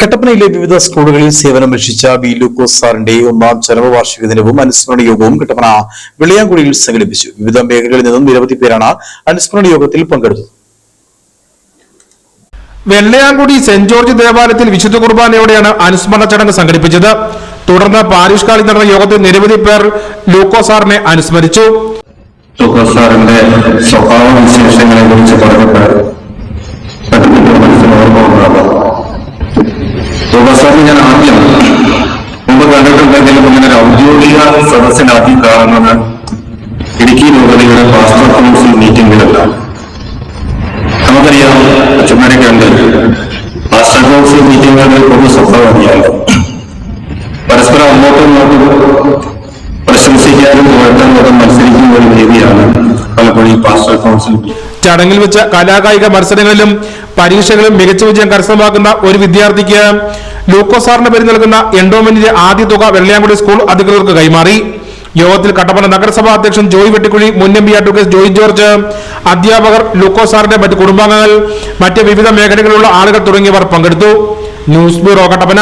കട്ടപ്പനയിലെ വിവിധ സ്കൂളുകളിൽ സേവനമനുഷ്ഠിച്ച ബി ലൂക്കോസ് സാറിന്റെ ഒന്നാം ചരമവാർഷിക ദിനവും അനുസ്മരണ യോഗവും കട്ടപ്പന വെള്ളിയാങ്കുടിയിൽ സംഘടിപ്പിച്ചു. വിവിധ മേഖലകളിൽ നിന്നും നിരവധി പേരാണ് അനുസ്മരണ യോഗത്തിൽ പങ്കെടുത്തത്. വെള്ളയാങ്കുടി സെന്റ് ജോർജ് ദേവാലയത്തിൽ വിശുദ്ധ കുർബാനയോടെയാണ് അനുസ്മരണ ചടങ്ങ് സംഘടിപ്പിച്ചത്. തുടർന്ന് പാരിഷ് ഹാളിൽ നടന്ന യോഗത്തിൽ നിരവധി പേർ ലൂക്കോസ് സാറിനെ അനുസ്മരിച്ചു. ലൂക്കോസ് സാറിന്റെ സ്വഭാവ വിശേഷങ്ങളെ കുറിച്ച് പറഞ്ഞപ്പോൾ സാറിന് ഞാൻ ആദ്യം മുമ്പ് കണ്ടിട്ടുണ്ടെങ്കിലും ഇങ്ങനെ ഒരു ഔദ്യോഗിക സദസ്സിന് ആദ്യം കാണുന്നത് ഇടുക്കി രൂപതയുടെ പാസ്റ്റർ കൗൺസിൽ മീറ്റിംഗിലല്ല. നമുക്കറിയാം, അച്ഛന്മാരൊക്കെ ഉണ്ട്, പാസ്റ്റർ കൗൺസിൽ മീറ്റിംഗുകളിൽ പൊതു സ്വഭാവം അറിയാലോ. പരസ്പരം അങ്ങോട്ടും ഇങ്ങോട്ടും പ്രശംസിക്കാനും പുകഴ്ത്താനും മത്സരിക്കുന്ന ഒരു വേദിയാണ് പലപ്പോഴും ഈ പാസ്റ്റർ കൗൺസിൽ. ചടങ്ങിൽ വെച്ച കലാകായിക മത്സരങ്ങളിലും പരീക്ഷകളിലും മികച്ച വിജയം കരസ്ഥമാക്കുന്ന ഒരു വിദ്യാർത്ഥിക്ക് ലൂക്കോസ് സാറിന് പേര് നൽകുന്ന എൻഡോമെന്റിന്റെ ആദ്യ തുക വെള്ളയാങ്കുടി സ്കൂൾ അധികൃതർക്ക് കൈമാറി. യോഗത്തിൽ കട്ടപ്പന നഗരസഭാ അധ്യക്ഷൻ ജോയ് വെട്ടിക്കുഴി, മുൻ M P advocate Joy George, അധ്യാപകർ, ലൂക്കോസ് സാറിന്റെ മറ്റ് കുടുംബാംഗങ്ങൾ, മറ്റ് വിവിധ മേഖലകളിലുള്ള ആളുകൾ തുടങ്ങിയവർ പങ്കെടുത്തു. News bureau, Kattappana.